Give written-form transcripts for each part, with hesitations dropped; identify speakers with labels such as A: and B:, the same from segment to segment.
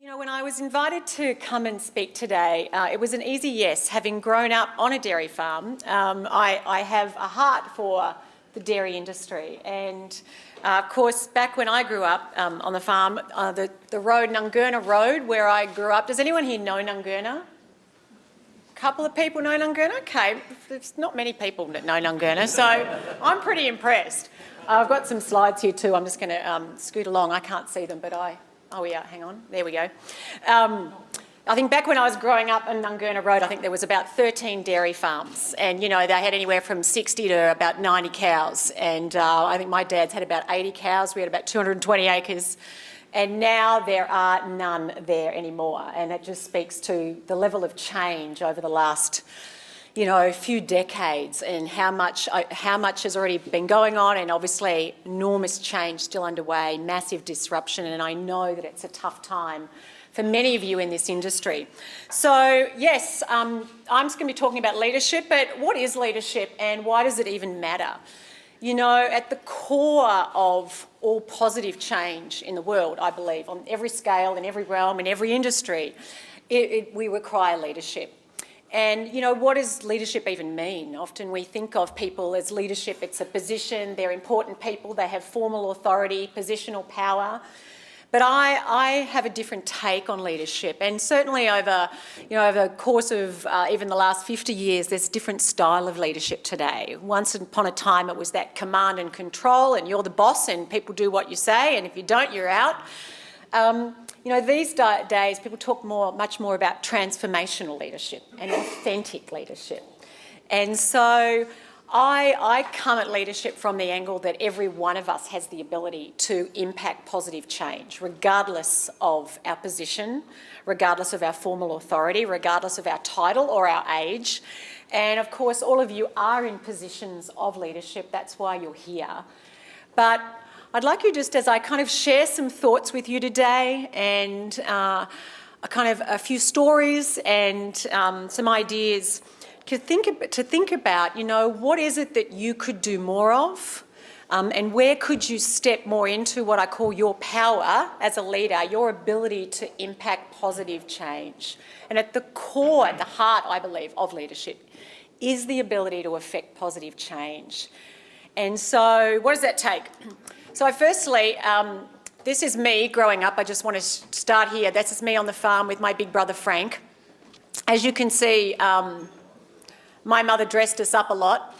A: You know, when I was invited to come and speak today, it was an easy yes. Having grown up on a dairy farm, I have a heart for the dairy industry. And of course, back when I grew up on the farm, the road, Nungurna Road, where I grew up, does anyone here know Nungurna? A couple of people know Nungurna? Okay, there's not many people that know Nungurna, so I'm pretty impressed. I've got some slides here too. I'm just going to scoot along. I can't see them, but oh yeah, hang on, there we go. I think back when I was growing up on Nungurna Road, I think there was about 13 dairy farms, and you know, they had anywhere from 60 to about 90 cows, and I think my dad's had about 80 cows. We had about 220 acres, and now there are none there anymore, and it just speaks to the level of change over the last few decades, and how much has already been going on, and obviously enormous change still underway, massive disruption, and I know that it's a tough time for many of you in this industry. So yes, I'm just going to be talking about leadership, but what is leadership and why does it even matter? You know, at the core of all positive change in the world, I believe, on every scale, in every realm, in every industry, we require leadership. And, you know, what does leadership even mean? Often we think of people as leadership, it's a position, they're important people, they have formal authority, positional power. But I have a different take on leadership, and certainly over the course of even the last 50 years, there's a different style of leadership today. Once upon a time, it was that command and control, and you're the boss and people do what you say, and if you don't, you're out. These days, people talk much more about transformational leadership and authentic leadership. And so I come at leadership from the angle that every one of us has the ability to impact positive change, regardless of our position, regardless of our formal authority, regardless of our title or our age. And of course, all of you are in positions of leadership. That's why you're here. But I'd like you, just as I kind of share some thoughts with you today, and a few stories and some ideas to think about, what is it that you could do more of, and where could you step more into what I call your power as a leader, your ability to impact positive change. And at the core, at the heart, I believe, of leadership is the ability to affect positive change. And so what does that take? So firstly, this is me growing up. I just want to start here. This is me on the farm with my big brother Frank. As you can see, my mother dressed us up a lot,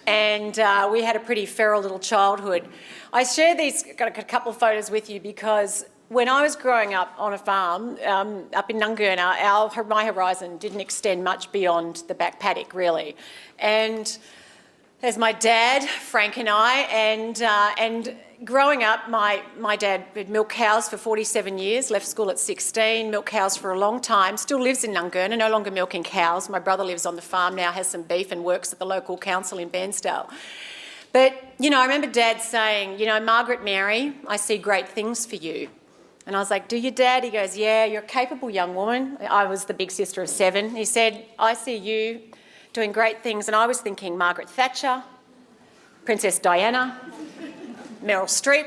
A: and we had a pretty feral little childhood. I share got a couple of photos with you because when I was growing up on a farm up in Nungurna, my horizon didn't extend much beyond the back paddock, really. And there's my dad, Frank, and I, and growing up, my dad had milked cows for 47 years, left school at 16, milked cows for a long time, still lives in Nungurna, no longer milking cows. My brother lives on the farm now, has some beef and works at the local council in Bairnsdale. But, I remember Dad saying, Margaret Mary, I see great things for you. And I was like, do you, Dad? He goes, yeah, you're a capable young woman. I was the big sister of 7. He said, I see you doing great things. And I was thinking Margaret Thatcher, Princess Diana, Meryl Streep.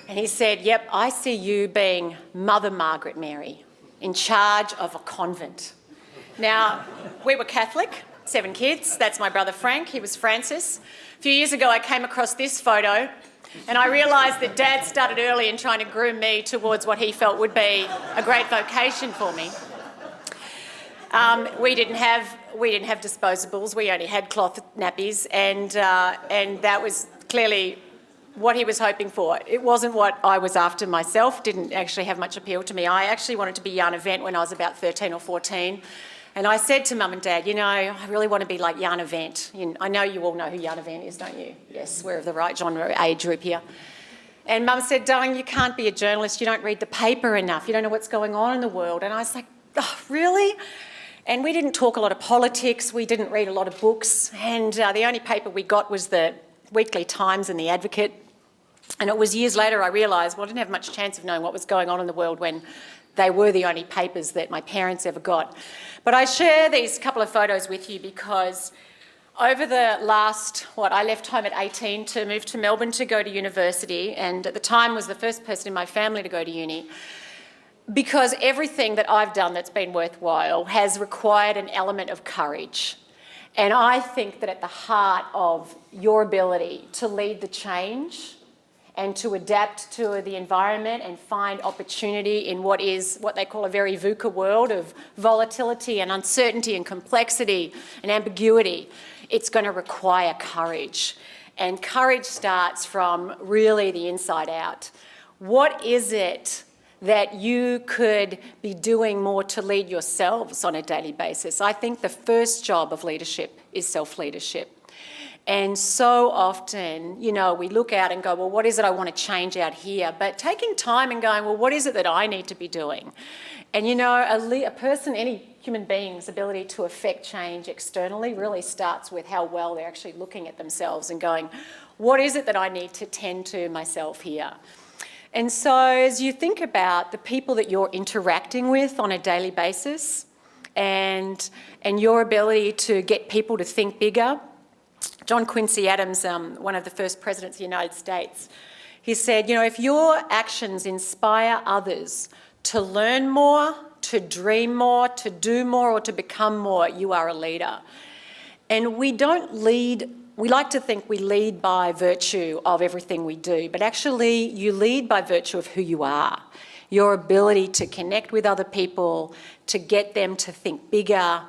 A: And he said, yep, I see you being Mother Margaret Mary, in charge of a convent. Now, we were Catholic, 7 kids. That's my brother Frank. He was Francis. A few years ago, I came across this photo, and I realised that Dad started early in trying to groom me towards what he felt would be a great vocation for me. We didn't have disposables. We only had cloth nappies, and that was clearly what he was hoping for. It wasn't what I was after myself. Didn't actually have much appeal to me. I actually wanted to be Jan Event when I was about 13 or 14, and I said to Mum and Dad, I really want to be like Jan Event. I know you all know who Jan Event is, don't you? Yes, we're of the right genre age group here. And Mum said, darling, you can't be a journalist. You don't read the paper enough. You don't know what's going on in the world. And I was like, oh, really? And we didn't talk a lot of politics. We didn't read a lot of books. And the only paper we got was the Weekly Times and the Advocate. And it was years later I realised, well, I didn't have much chance of knowing what was going on in the world when they were the only papers that my parents ever got. But I share these couple of photos with you because over the last, I left home at 18 to move to Melbourne to go to university, and at the time was the first person in my family to go to uni. because everything that I've done that's been worthwhile has required an element of courage. And I think that at the heart of your ability to lead the change and to adapt to the environment and find opportunity in what they call a very VUCA world of volatility and uncertainty and complexity and ambiguity, it's going to require courage. And courage starts from really the inside out. What is it that you could be doing more to lead yourselves on a daily basis? I think the first job of leadership is self-leadership. And so often, we look out and go, well, what is it I want to change out here? But taking time and going, well, what is it that I need to be doing? And, a person, any human being's ability to affect change externally really starts with how well they're actually looking at themselves and going, what is it that I need to tend to myself here? And so as you think about the people that you're interacting with on a daily basis and your ability to get people to think bigger, John Quincy Adams, one of the first presidents of the United States, he said, if your actions inspire others to learn more, to dream more, to do more, or to become more, you are a leader. And we don't lead. We like to think we lead by virtue of everything we do, but actually you lead by virtue of who you are. Your ability to connect with other people, to get them to think bigger,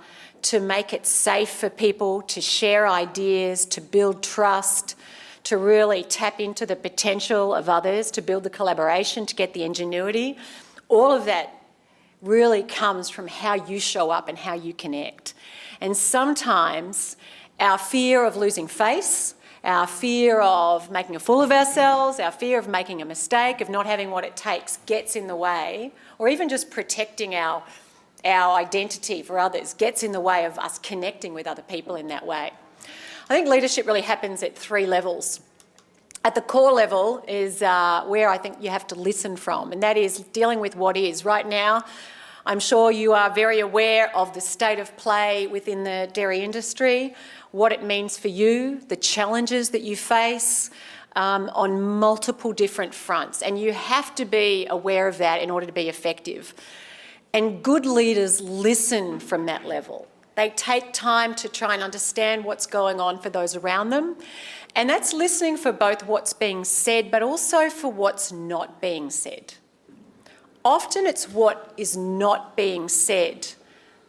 A: to make it safe for people to share ideas, to build trust, to really tap into the potential of others, to build the collaboration, to get the ingenuity. All of that really comes from how you show up and how you connect. And sometimes our fear of losing face, our fear of making a fool of ourselves, our fear of making a mistake, of not having what it takes gets in the way, or even just protecting our identity for others gets in the way of us connecting with other people in that way. I think leadership really happens at 3 levels. At the core level is where I think you have to listen from, and that is dealing with what is. Right now, I'm sure you are very aware of the state of play within the dairy industry, what it means for you, the challenges that you face on multiple different fronts. And you have to be aware of that in order to be effective. And good leaders listen from that level. They take time to try and understand what's going on for those around them. And that's listening for both what's being said, but also for what's not being said. Often it's what is not being said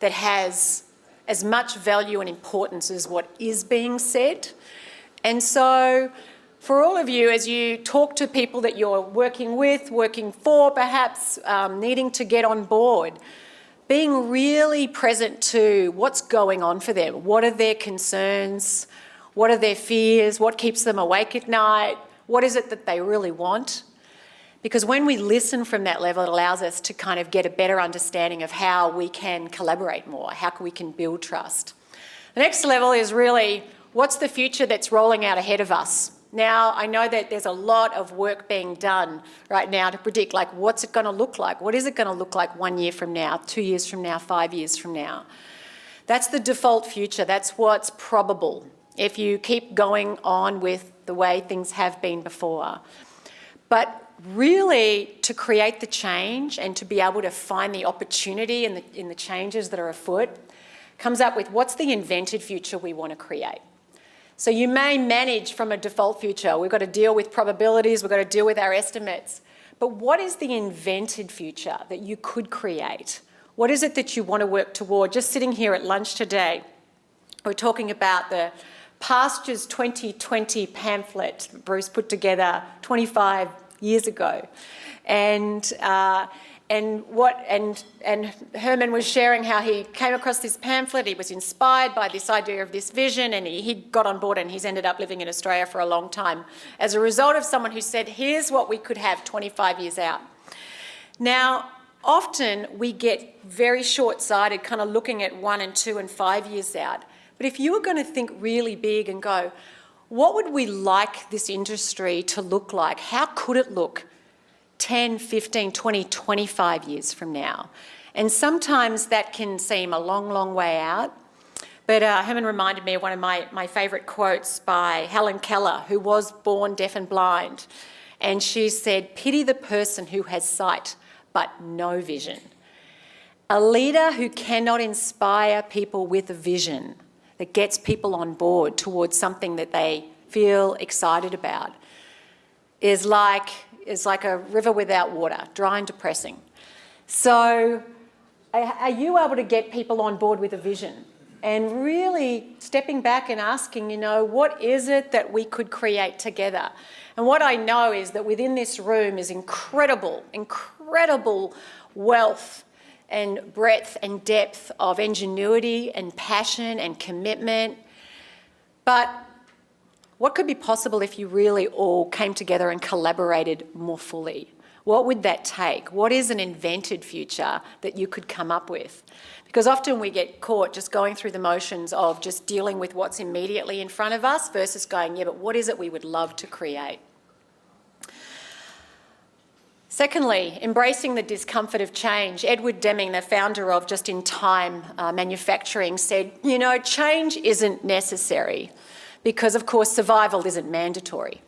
A: that has as much value and importance as what is being said. And so for all of you, as you talk to people that you're working with, working for perhaps, needing to get on board, being really present to what's going on for them. What are their concerns? What are their fears? What keeps them awake at night? What is it that they really want? Because when we listen from that level, it allows us to kind of get a better understanding of how we can collaborate more, how we can build trust. The next level is really, what's the future that's rolling out ahead of us? Now, I know that there's a lot of work being done right now to predict, like, what's it going to look like? What is it going to look like 1 year from now, 2 years from now, 5 years from now? That's the default future. That's what's probable if you keep going on with the way things have been before. But really, to create the change and to be able to find the opportunity in the changes that are afoot comes up with what's the invented future we want to create. So you may manage from a default future. We've got to deal with probabilities, we've got to deal with our estimates. But what is the invented future that you could create? What is it that you want to work toward? Just sitting here at lunch today, we're talking about the Pastures 2020 pamphlet that Bruce put together 25 years ago. And Herman was sharing how he came across this pamphlet. He was inspired by this idea of this vision, and he got on board, and he's ended up living in Australia for a long time as a result of someone who said, here's what we could have 25 years out. Now, often we get very short-sighted, kind of looking at 1 and 2 and 5 years out. But if you were going to think really big and go, what would we like this industry to look like? How could it look 10, 15, 20, 25 years from now? And sometimes that can seem a long, long way out. But Herman reminded me of one of my favourite quotes by Helen Keller, who was born deaf and blind. And she said, pity the person who has sight but no vision. A leader who cannot inspire people with a vision that gets people on board towards something that they feel excited about is like a river without water, dry and depressing. So are you able to get people on board with a vision? And really stepping back and asking, what is it that we could create together? And what I know is that within this room is incredible wealth and breadth and depth of ingenuity and passion and commitment. But what could be possible if you really all came together and collaborated more fully? What would that take? What is an invented future that you could come up with? Because often we get caught just going through the motions of just dealing with what's immediately in front of us versus going, yeah, but what is it we would love to create? Secondly, embracing the discomfort of change. Edward Deming, the founder of just-in-time manufacturing, said, change isn't necessary because, of course, survival isn't mandatory.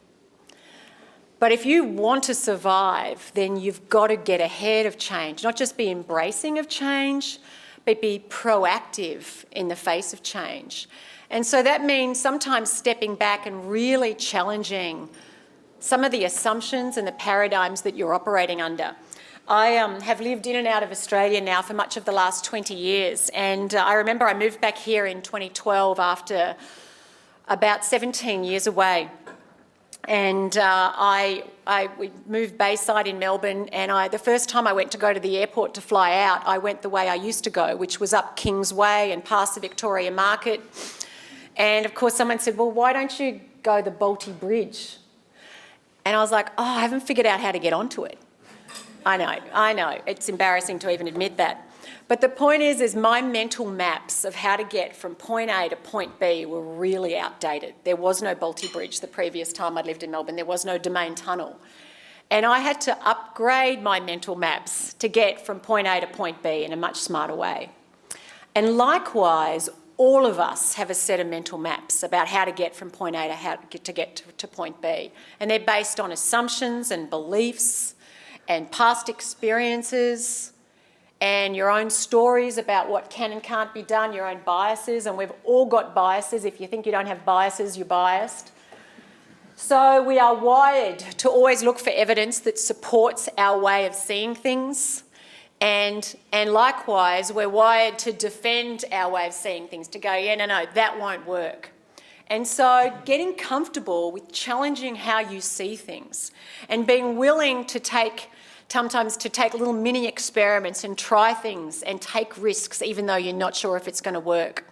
A: But if you want to survive, then you've got to get ahead of change, not just be embracing of change, but be proactive in the face of change. And so that means sometimes stepping back and really challenging some of the assumptions and the paradigms that you're operating under. I have lived in and out of Australia now for much of the last 20 years, and I remember I moved back here in 2012 after about 17 years away. And we moved Bayside in Melbourne, and the first time I went to go to the airport to fly out, I went the way I used to go, which was up Kingsway and past the Victoria Market. And of course someone said, well, why don't you go the Balti Bridge? And I was like, I haven't figured out how to get onto it. I know, it's embarrassing to even admit that. But the point is my mental maps of how to get from point A to point B were really outdated. There was no Balti Bridge the previous time I'd lived in Melbourne. There was no Deming Tunnel. And I had to upgrade my mental maps to get from point A to point B in a much smarter way. And likewise, all of us have a set of mental maps about how to get from point A to how to get to point B. And they're based on assumptions and beliefs and past experiences and your own stories about what can and can't be done, your own biases, and we've all got biases. If you think you don't have biases, you're biased. So we are wired to always look for evidence that supports our way of seeing things, and likewise, we're wired to defend our way of seeing things, to go, yeah, no, that won't work. And so getting comfortable with challenging how you see things and being willing to sometimes to take little mini experiments and try things and take risks even though you're not sure if it's going to work.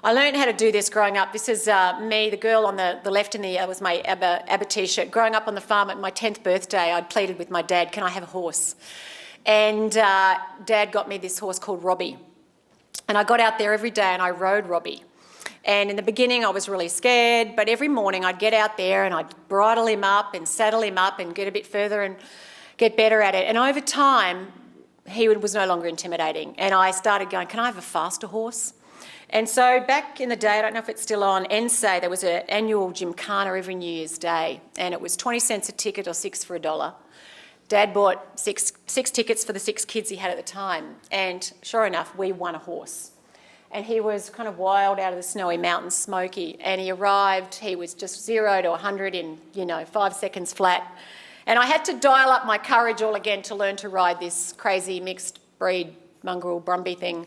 A: I learned how to do this growing up. This is me, the girl on the left in the was my ABBA T-shirt. Growing up on the farm at my 10th birthday, I'd pleaded with my dad, can I have a horse? And Dad got me this horse called Robbie. And I got out there every day and I rode Robbie. And in the beginning I was really scared, but every morning I'd get out there and I'd bridle him up and saddle him up and get a bit further and get better at it. And over time, he was no longer intimidating. And I started going, can I have a faster horse? And so back in the day, I don't know if it's still on, NSA, there was an annual gymkhana every New Year's Day, and it was 20 cents a ticket or 6 for $1. Dad bought six tickets for the 6 kids he had at the time, and sure enough, we won a horse. And he was kind of wild out of the snowy mountains, smoky, and he arrived, he was just 0 to 100 in, 5 seconds flat. And I had to dial up my courage all again to learn to ride this crazy mixed breed mongrel Brumby thing.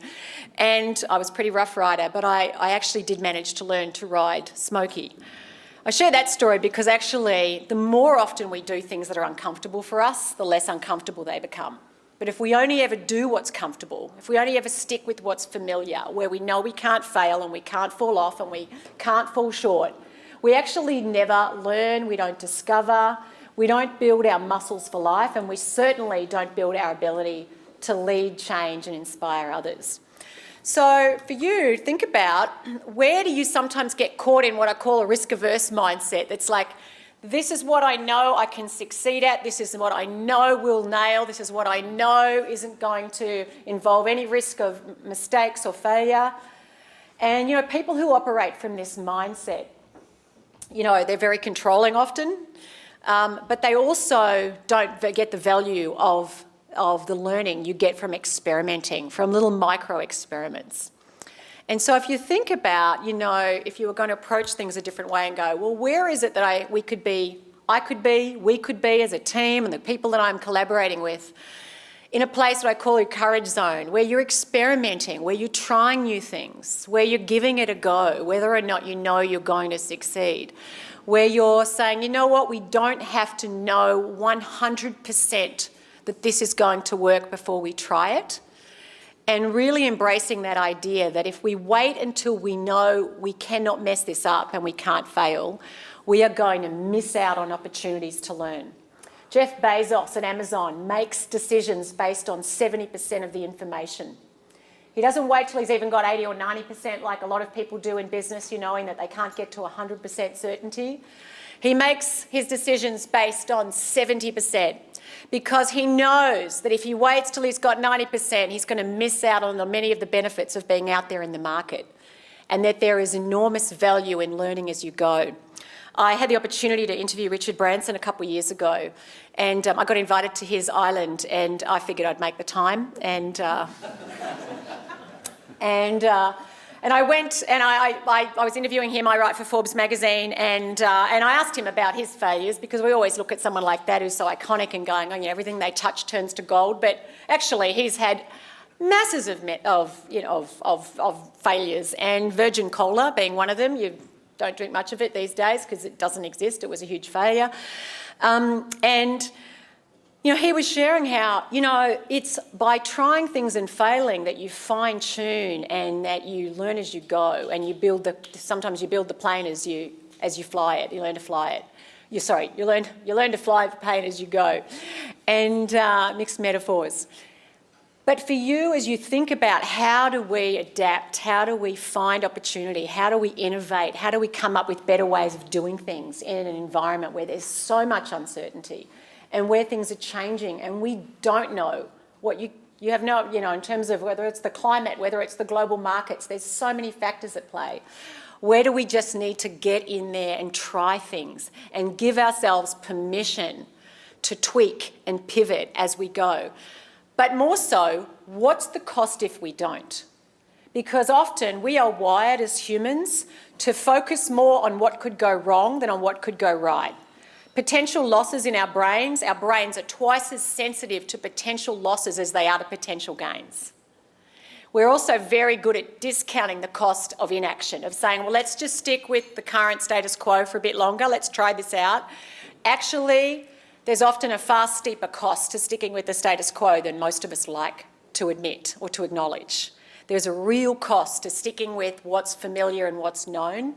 A: And I was a pretty rough rider, but I actually did manage to learn to ride Smokey. I share that story because actually the more often we do things that are uncomfortable for us, the less uncomfortable they become. But if we only ever do what's comfortable, if we only ever stick with what's familiar, where we know we can't fail and we can't fall off and we can't fall short, we actually never learn, we don't discover, we don't build our muscles for life, and we certainly don't build our ability to lead change and inspire others. So for you, think about where do you sometimes get caught in what I call a risk-averse mindset. It's like, this is what I know I can succeed at, this is what I know will nail, this is what I know isn't going to involve any risk of mistakes or failure. And, people who operate from this mindset, they're very controlling often, but they also don't get the value of of the learning you get from experimenting, from little micro experiments. And so if you think about, if you were going to approach things a different way and go, well, where is it that we could be as a team and the people that I'm collaborating with, in a place that I call a courage zone, where you're experimenting, where you're trying new things, where you're giving it a go, whether or not you know you're going to succeed, where you're saying, you know what, we don't have to know 100% that this is going to work before we try it, and really embracing that idea that if we wait until we know we cannot mess this up and we can't fail, we are going to miss out on opportunities to learn. Jeff Bezos at Amazon makes decisions based on 70% of the information. He doesn't wait till he's even got 80 or 90% like a lot of people do in business, knowing that they can't get to 100% certainty. He makes his decisions based on 70% because he knows that if he waits till he's got 90%, he's going to miss out on many of the benefits of being out there in the market, and that there is enormous value in learning as you go. I had the opportunity to interview Richard Branson a couple of years ago, and I got invited to his island, and I figured I'd make the time, and I went and I was interviewing him. I write for Forbes magazine, and I asked him about his failures, because we always look at someone like that who's so iconic and going, everything they touch turns to gold. But actually, he's had masses of failures, and Virgin Cola being one of them. You don't drink much of it these days because it doesn't exist. It was a huge failure, he was sharing how, it's by trying things and failing that you fine-tune and that you learn as you go, and sometimes you build the plane as you fly it. You learn to fly it. You learn to fly the plane as you go, and mixed metaphors. But for you, as you think about how do we adapt, how do we find opportunity, how do we innovate, how do we come up with better ways of doing things in an environment where there's so much uncertainty, and where things are changing, and we don't know what you have no, in terms of whether it's the climate, whether it's the global markets, there's so many factors at play. Where do we just need to get in there and try things and give ourselves permission to tweak and pivot as we go? But more so, what's the cost if we don't? Because often we are wired as humans to focus more on what could go wrong than on what could go right. Potential losses in our brains are twice as sensitive to potential losses as they are to potential gains. We're also very good at discounting the cost of inaction, of saying, well, let's just stick with the current status quo for a bit longer, let's try this out. Actually, there's often a far steeper cost to sticking with the status quo than most of us like to admit or to acknowledge. There's a real cost to sticking with what's familiar and what's known.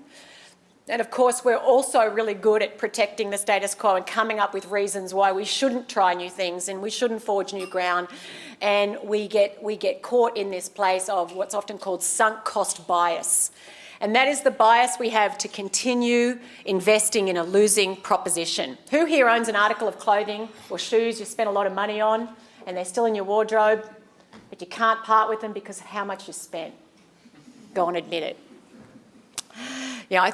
A: And of course, we're also really good at protecting the status quo and coming up with reasons why we shouldn't try new things and we shouldn't forge new ground. And we get caught in this place of what's often called sunk cost bias. And that is the bias we have to continue investing in a losing proposition. Who here owns an article of clothing or shoes you spent a lot of money on and they're still in your wardrobe, but you can't part with them because of how much you spent? Go and admit it. Yeah, I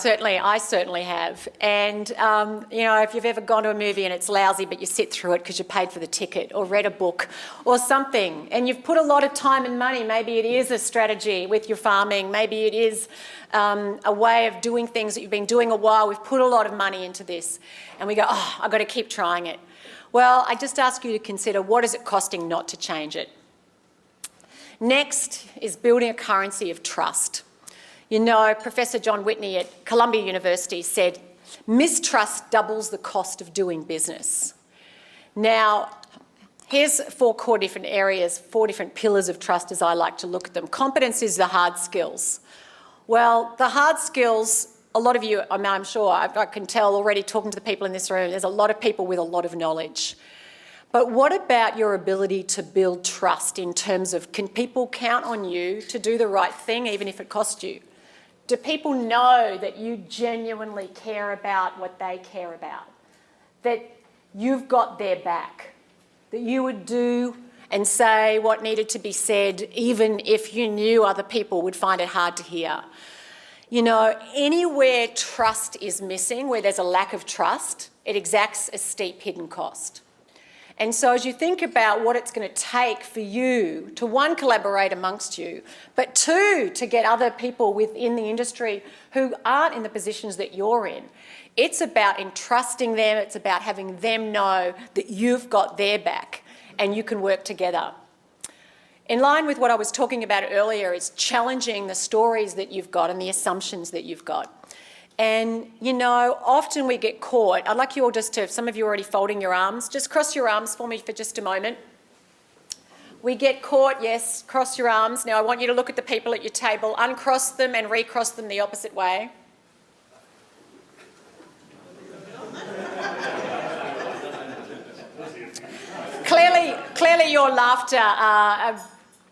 A: certainly have. And, if you've ever gone to a movie and it's lousy but you sit through it because you paid for the ticket, or read a book or something, and you've put a lot of time and money, maybe it is a strategy with your farming, maybe it is a way of doing things that you've been doing a while, we've put a lot of money into this, and we go, I've got to keep trying it. Well, I just ask you to consider, what is it costing not to change it? Next is building a currency of trust. Professor John Whitney at Columbia University said, mistrust doubles the cost of doing business. Now, here's four different areas, 4 different pillars of trust as I like to look at them. Competence is the hard skills. Well, the hard skills, a lot of you, I'm sure, I can tell already talking to the people in this room, there's a lot of people with a lot of knowledge. But what about your ability to build trust in terms of, can people count on you to do the right thing even if it costs you? Do people know that you genuinely care about what they care about? That you've got their back? That you would do and say what needed to be said even if you knew other people would find it hard to hear? Anywhere trust is missing, where there's a lack of trust, it exacts a steep hidden cost. And so as you think about what it's going to take for you to, one, collaborate amongst you, but two, to get other people within the industry who aren't in the positions that you're in, it's about entrusting them, it's about having them know that you've got their back and you can work together. In line with what I was talking about earlier is challenging the stories that you've got and the assumptions that you've got. And, you know, often we get caught. I'd like you all just to, some of you are already folding your arms, just cross your arms for me for just a moment. We get caught, yes, cross your arms. Now I want you to look at the people at your table, uncross them and recross them the opposite way. Clearly your laughter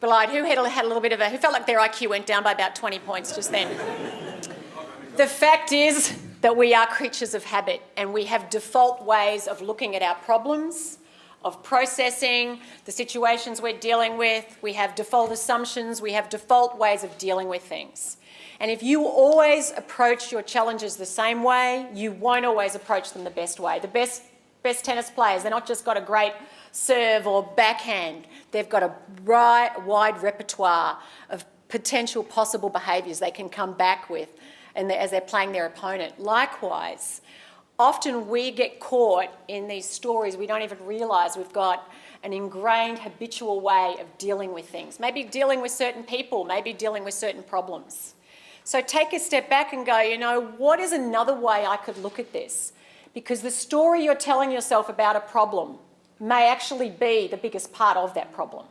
A: belied. Who had a little bit of who felt like their IQ went down by about 20 points just then? The fact is that we are creatures of habit and we have default ways of looking at our problems, of processing the situations we're dealing with. We have default assumptions, we have default ways of dealing with things. And if you always approach your challenges the same way, you won't always approach them the best way. The best tennis players, they're not just got a great serve or backhand, they've got a wide repertoire of potential possible behaviours they can come back with and as they're playing their opponent. Likewise, often we get caught in these stories, we don't even realise we've got an ingrained habitual way of dealing with things, maybe dealing with certain people, maybe dealing with certain problems. So take a step back and go, you know, what is another way I could look at this? Because the story you're telling yourself about a problem may actually be the biggest part of that problem.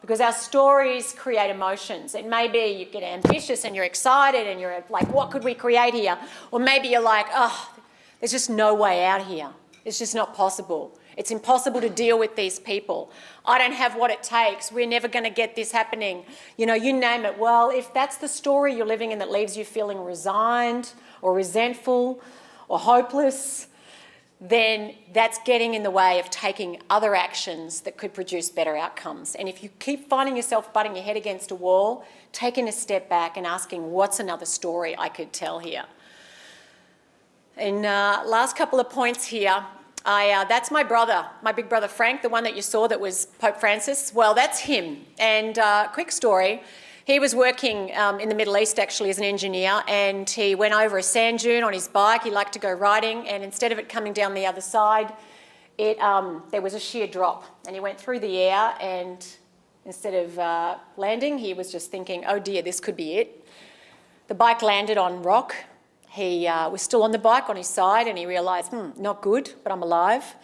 A: Because our stories create emotions. It may be you get ambitious and you're excited and you're like, what could we create here? Or maybe you're like, oh, there's just no way out here. It's just not possible. It's impossible to deal with these people. I don't have what it takes. We're never going to get this happening. You know, you name it. Well, if that's the story you're living in that leaves you feeling resigned or resentful or hopeless, then that's getting in the way of taking other actions that could produce better outcomes. And if you keep finding yourself butting your head against a wall, taking a step back and asking, what's another story I could tell here? And last couple of points here. That's my brother, my big brother Frank, the one that you saw that was Pope Francis. Well, that's him. And quick story. He was working in the Middle East actually as an engineer, and he went over a sand dune on his bike. He liked to go riding, and instead of it coming down the other side, there was a sheer drop, and he went through the air, and instead of landing, he was just thinking, oh dear, this could be it. The bike landed on rock. He was still on the bike on his side, and he realised, not good, but I'm alive.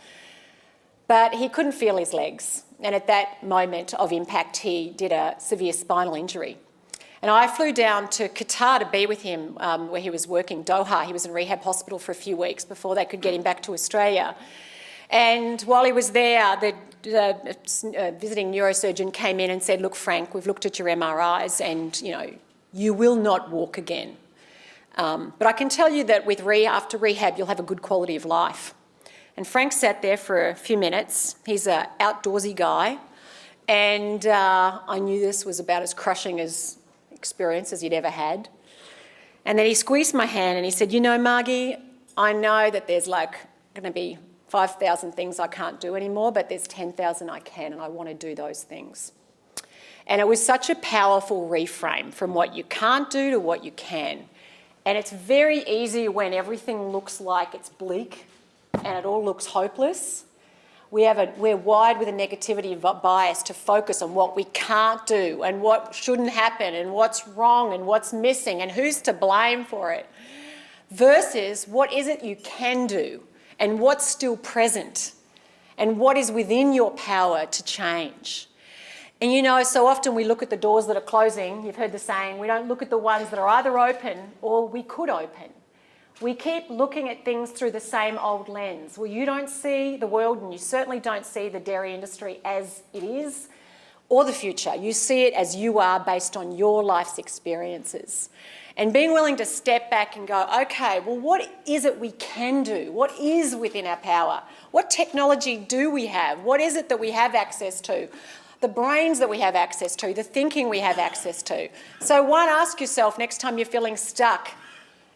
A: But he couldn't feel his legs. And at that moment of impact, he did a severe spinal injury. And I flew down to Qatar to be with him where he was working, Doha. He was in rehab hospital for a few weeks before they could get him back to Australia. And while he was there, the visiting neurosurgeon came in and said, look, Frank, we've looked at your MRIs and, you know, you will not walk again. But I can tell you that after rehab, you'll have a good quality of life. And Frank sat there for a few minutes. He's an outdoorsy guy. And I knew this was about as crushing as experience as he'd ever had. And then he squeezed my hand and he said, you know, Margie, I know that there's like going to be 5,000 things I can't do anymore, but there's 10,000 I can, and I want to do those things. And it was such a powerful reframe from what you can't do to what you can. And it's very easy when everything looks like it's bleak and it all looks hopeless. We're wired with a negativity bias to focus on what we can't do and what shouldn't happen and what's wrong and what's missing and who's to blame for it, versus what is it you can do and what's still present and what is within your power to change. And you know, so often we look at the doors that are closing. You've heard the saying, we don't look at the ones that are either open or we could open. We keep looking at things through the same old lens. Well, you don't see the world, and you certainly don't see the dairy industry as it is or the future. You see it as you are based on your life's experiences. And being willing to step back and go, okay, well, what is it we can do? What is within our power? What technology do we have? What is it that we have access to? The brains that we have access to, the thinking we have access to. So one, ask yourself next time you're feeling stuck.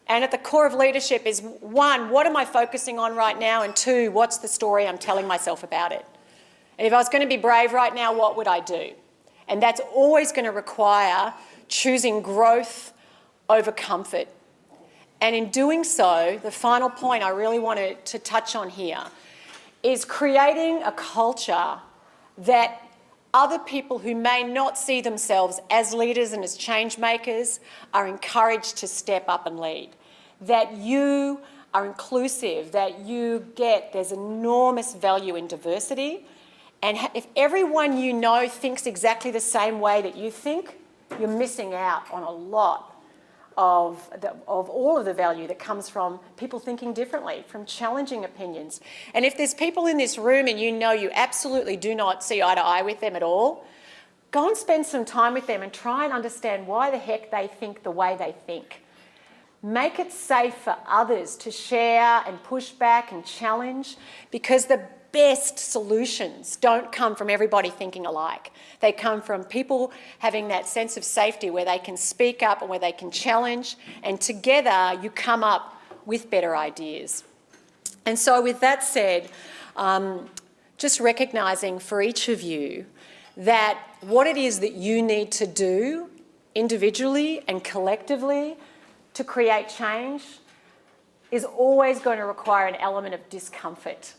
A: And at the core of leadership is, one, what am I focusing on right now? And two, what's the story I'm telling myself about it? And if I was going to be brave right now, what would I do? And that's always going to require choosing growth over comfort. And in doing so, the final point I really wanted to touch on here is creating a culture that other people who may not see themselves as leaders and as change makers are encouraged to step up and lead. That you are inclusive, that you get there's enormous value in diversity. And if everyone you know thinks exactly the same way that you think, you're missing out on a lot of all of the value that comes from people thinking differently, from challenging opinions. And if there's people in this room and you know you absolutely do not see eye to eye with them at all, go and spend some time with them and try and understand why the heck they think the way they think. Make it safe for others to share and push back and challenge, because the best solutions don't come from everybody thinking alike. They come from people having that sense of safety where they can speak up and where they can challenge, and together you come up with better ideas. And so with that said, just recognising for each of you that what it is that you need to do individually and collectively to create change is always going to require an element of discomfort.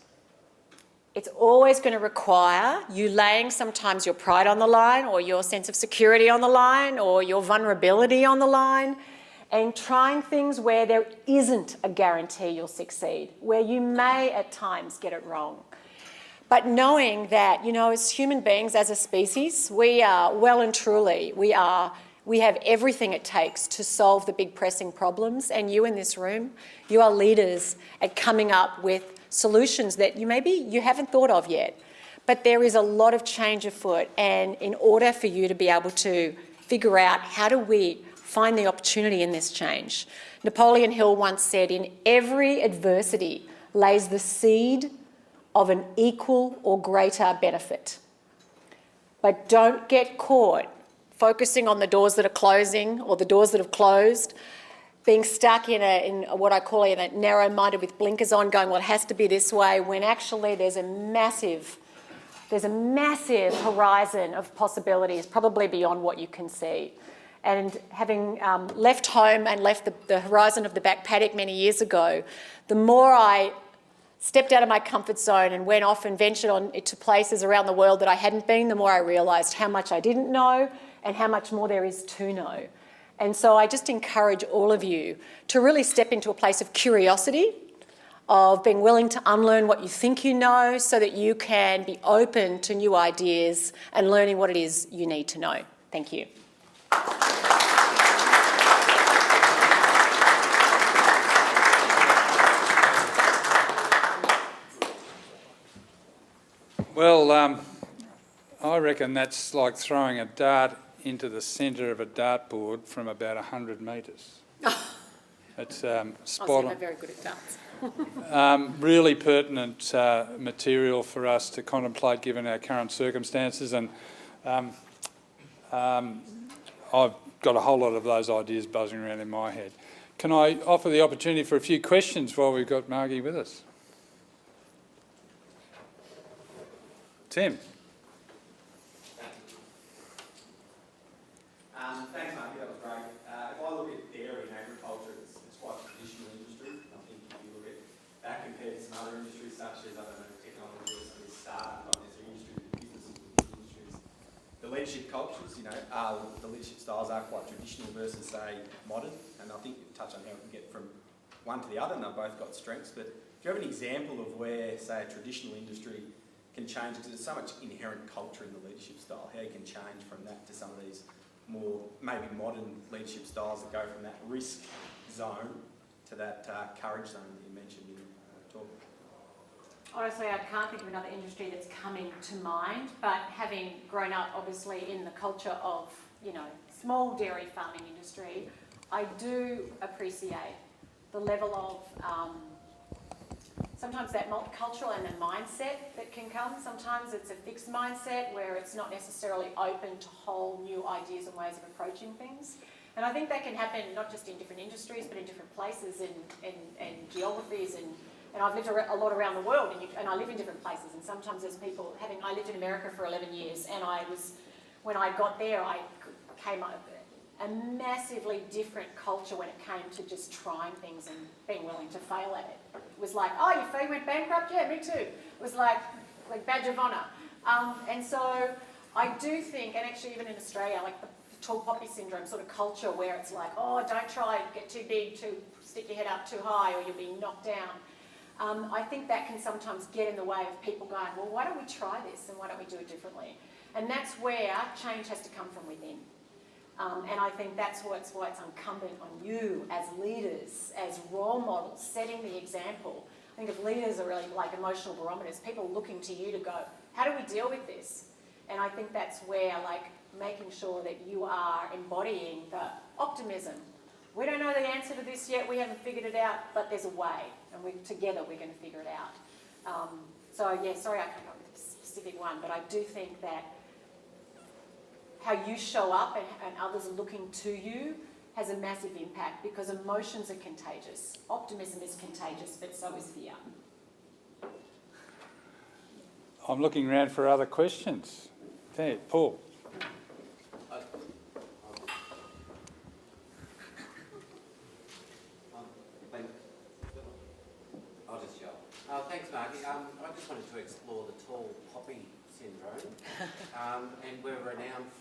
A: It's always going to require you laying sometimes your pride on the line, or your sense of security on the line, or your vulnerability on the line, and trying things where there isn't a guarantee you'll succeed, where you may at times get it wrong. But knowing that, you know, as human beings, as a species, we are well and truly, we have everything it takes to solve the big pressing problems, and you in this room, you are leaders at coming up with solutions that you haven't thought of yet. But there is a lot of change afoot, and in order for you to be able to figure out how do we find the opportunity in this change, Napoleon Hill once said, in every adversity lays the seed of an equal or greater benefit. But don't get caught focusing on the doors that are closing or the doors that have closed, being stuck in what I call a narrow-minded with blinkers on, going, well, it has to be this way, when actually there's a massive horizon of possibilities, probably beyond what you can see. And having left home and left the horizon of the back paddock many years ago, the more I stepped out of my comfort zone and went off and ventured on to places around the world that I hadn't been, the more I realised how much I didn't know and how much more there is to know. And so I just encourage all of you to really step into a place of curiosity, of being willing to unlearn what you think you know so that you can be open to new ideas and learning what it is you need to know. Thank you.
B: Well, I reckon that's like throwing a dart into the centre of a dartboard from about 100 metres. It's spot on.
A: I'm very good at darts.
B: Really pertinent material for us to contemplate given our current circumstances, and I've got a whole lot of those ideas buzzing around in my head. Can I offer the opportunity for a few questions while we've got Margie with us? Tim.
C: Thanks, Margie, that was great. If I look at dairy and agriculture, it's quite a traditional industry. I think if you look at that compared to some other industries such as, I don't know, technology or some of these startup, not necessarily industries, but businesses within industries. The leadership cultures, the leadership styles are quite traditional versus, say, modern. And I think you touch on how we can get from one to the other, and they've both got strengths. But do you have an example of where, say, a traditional industry can change, because there's so much inherent culture in the leadership style, how you can change from that to some of these more maybe modern leadership styles that go from that risk zone to that courage zone that you mentioned in talk?
A: Honestly, I can't think of another industry that's coming to mind, but having grown up obviously in the culture of, small dairy farming industry, I do appreciate the level of sometimes that multicultural and the mindset that can come. Sometimes it's a fixed mindset where it's not necessarily open to whole new ideas and ways of approaching things. And I think that can happen not just in different industries, but in different places and geographies And I've lived a lot around the world, and I live in different places, and sometimes there's people I lived in America for 11 years, and when I got there, I came up a massively different culture when it came to just trying things and being willing to fail at it. It was like, oh, your fee went bankrupt? Yeah, me too. It was like badge of honour. And so I do think, and actually even in Australia, like the tall poppy syndrome sort of culture where it's like, oh, don't try, get too big, stick your head up too high or you'll be knocked down. I think that can sometimes get in the way of people going, well, why don't we try this and why don't we do it differently? And that's where change has to come from within. And I think that's why it's incumbent on you as leaders, as role models, setting the example. I think if leaders are really like emotional barometers, people looking to you to go, how do we deal with this? And I think that's where making sure that you are embodying the optimism. We don't know the answer to this yet, we haven't figured it out, but there's a way, and together we're going to figure it out. So yeah, sorry I can't come up with a specific one, but I do think that how you show up and others are looking to you has a massive impact because emotions are contagious. Optimism is contagious, but so is fear.
B: I'm looking around for other questions. There, Paul.
D: I'll just yell. Thanks, Margie. I just wanted to explore the tall poppy syndrome. And we're renowned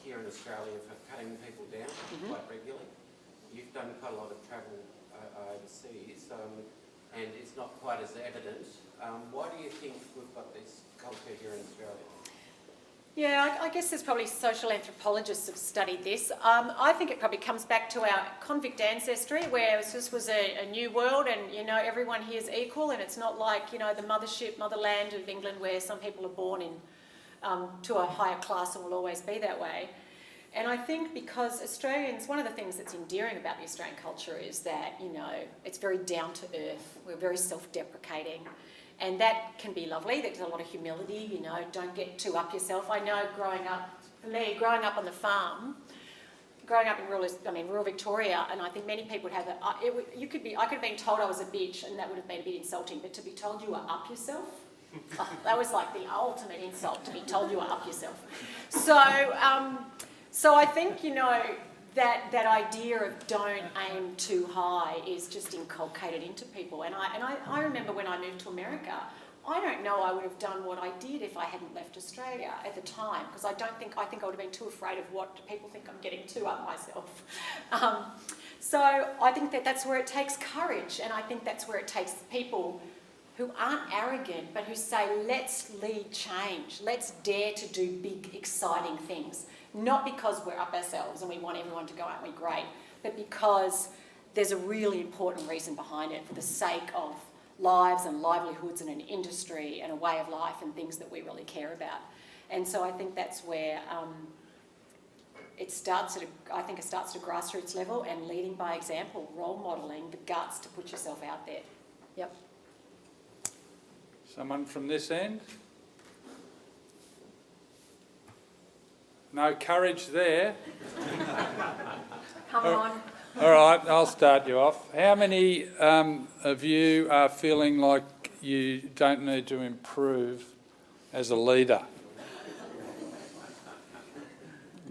D: here in Australia for cutting people down quite regularly. You've done quite a lot of travel overseas, and it's not quite as evident. Why do you think we've got this culture here in Australia?
A: Yeah, I guess there's probably social anthropologists have studied this. I think it probably comes back to our convict ancestry where this was a new world and, everyone here is equal and it's not like, the motherland of England where some people are born in to a higher class and will always be that way. And I think because Australians, one of the things that's endearing about the Australian culture is that, it's very down to earth. We're very self-deprecating. And that can be lovely. There's a lot of humility, don't get too up yourself. I know growing up on the farm, growing up in rural Victoria, and I think many people would have that. I could have been told I was a bitch, and that would have been a bit insulting. But to be told you were up yourself, that was like the ultimate insult. To be told you were up yourself. So I think that idea of don't aim too high is just inculcated into people. And I remember when I moved to America, I don't know I would have done what I did if I hadn't left Australia at the time, because I think I would have been too afraid of what people think I'm getting too up myself. So I think that's where it takes courage, and I think that's where it takes people who aren't arrogant, but who say, let's lead change, let's dare to do big, exciting things. Not because we're up ourselves and we want everyone to go out and be great, but because there's a really important reason behind it for the sake of lives and livelihoods and an industry and a way of life and things that we really care about. And so I think that's where it starts at a grassroots level and leading by example, role modelling, the guts to put yourself out there. Yep.
B: Someone from this end? No courage there.
A: Come on.
B: All right, I'll start you off. How many of you are feeling like you don't need to improve as a leader?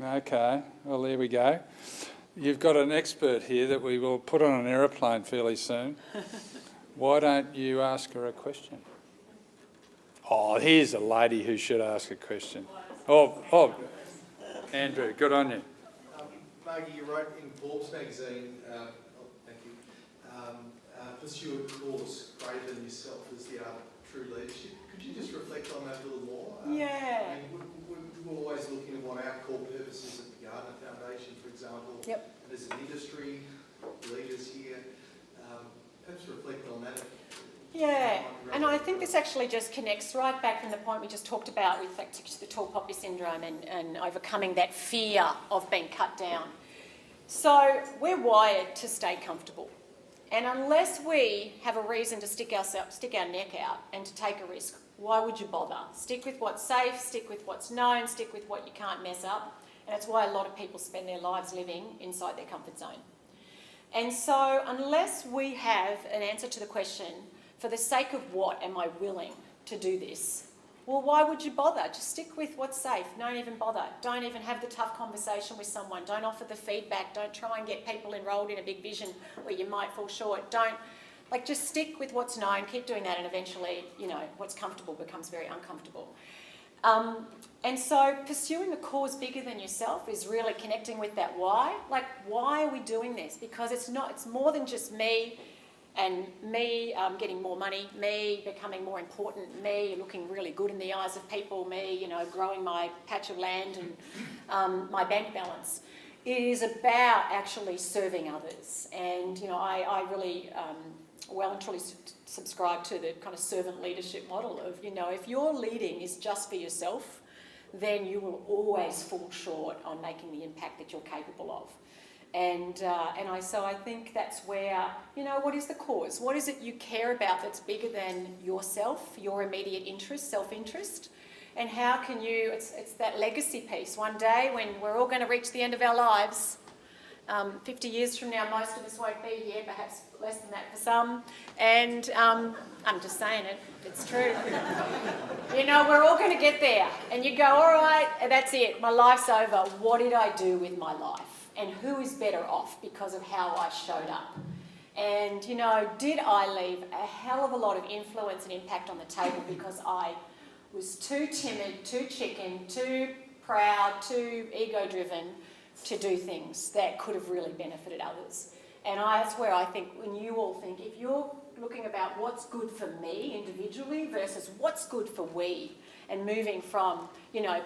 B: Okay, well, there we go. You've got an expert here that we will put on an aeroplane fairly soon. Why don't you ask her a question? Oh, here's a lady who should ask a question. Oh, Andrew, good on you.
E: Margie, you wrote in Forbes magazine, thank you, pursue a cause greater than yourself is the art of true leadership. Could you just reflect on that a little more?
A: Yeah.
E: We're always looking at what our core purpose is at the Gardiner Foundation, for example.
A: Yep.
E: And as an industry, leaders here, perhaps reflect on that.
A: Yeah, and I think this actually just connects right back from the point we just talked about with the tall poppy syndrome and overcoming that fear of being cut down. So we're wired to stay comfortable. And unless we have a reason to stick our neck out and to take a risk, why would you bother? Stick with what's safe, stick with what's known, stick with what you can't mess up. And that's why a lot of people spend their lives living inside their comfort zone. And so unless we have an answer to the question, for the sake of what am I willing to do this? Well, why would you bother? Just stick with what's safe. Don't even bother. Don't even have the tough conversation with someone. Don't offer the feedback. Don't try and get people enrolled in a big vision where you might fall short. Just stick with what's known. Keep doing that, and eventually, what's comfortable becomes very uncomfortable. And so pursuing a cause bigger than yourself is really connecting with that why. Like, why are we doing this? Because it's more than just me and me getting more money, me becoming more important, me looking really good in the eyes of people, me, growing my patch of land and my bank balance. It is about actually serving others. And, I really well and truly subscribe to the kind of servant leadership model of, if your leading is just for yourself, then you will always fall short on making the impact that you're capable of. So I think that's where, what is the cause? What is it you care about that's bigger than yourself, your immediate interest, self-interest? And how can you, it's that legacy piece. One day when we're all going to reach the end of our lives, 50 years from now, most of us won't be here, perhaps less than that for some. And I'm just saying it, it's true. We're all going to get there. And you go, all right, that's it, my life's over. What did I do with my life? And who is better off because of how I showed up? And, did I leave a hell of a lot of influence and impact on the table because I was too timid, too chicken, too proud, too ego-driven to do things that could have really benefited others? And that's where I think when you all think, if you're looking about what's good for me individually versus what's good for we, and moving from,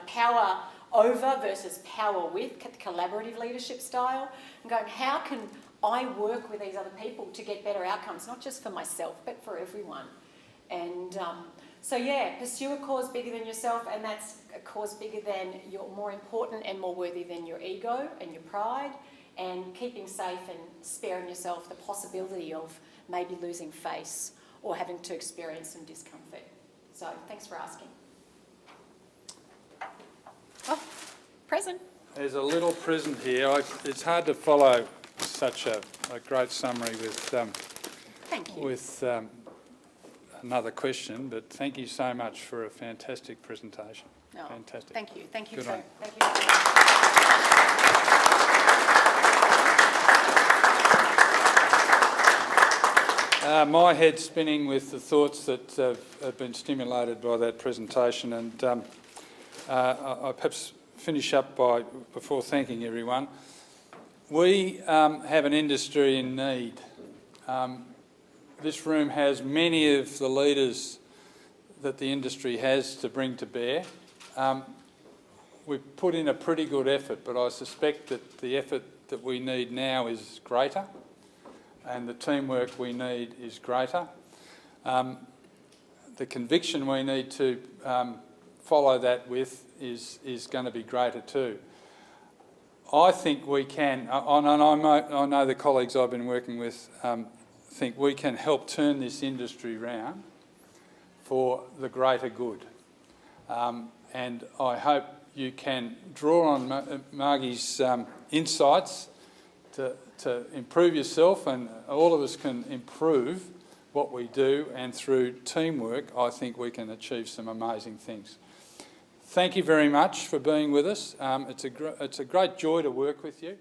A: power over versus power with, collaborative leadership style, and going, how can I work with these other people to get better outcomes, not just for myself, but for everyone? And pursue a cause bigger than yourself, and that's a cause bigger than, you're more important and more worthy than your ego and your pride, and keeping safe and sparing yourself the possibility of maybe losing face or having to experience some discomfort. So thanks for asking. Oh, present.
B: There's a little present here. It's hard to follow such a great summary with
A: Thank you.
B: with another question, but thank you so much for a fantastic presentation.
A: Oh,
B: fantastic.
A: Thank you. Thank you.
B: Good on.
A: Thank you.
B: My head's spinning with the thoughts that have been stimulated by that presentation, and I'll perhaps finish up before thanking everyone. We have an industry in need. This room has many of the leaders that the industry has to bring to bear. We've put in a pretty good effort, but I suspect that the effort that we need now is greater, and the teamwork we need is greater. The conviction we need to follow that with is going to be greater too. I think we can, I know the colleagues I've been working with think we can help turn this industry round for the greater good. And I hope you can draw on Margie's insights to improve yourself, and all of us can improve what we do, and through teamwork I think we can achieve some amazing things. Thank you very much for being with us. It's a great joy to work with you.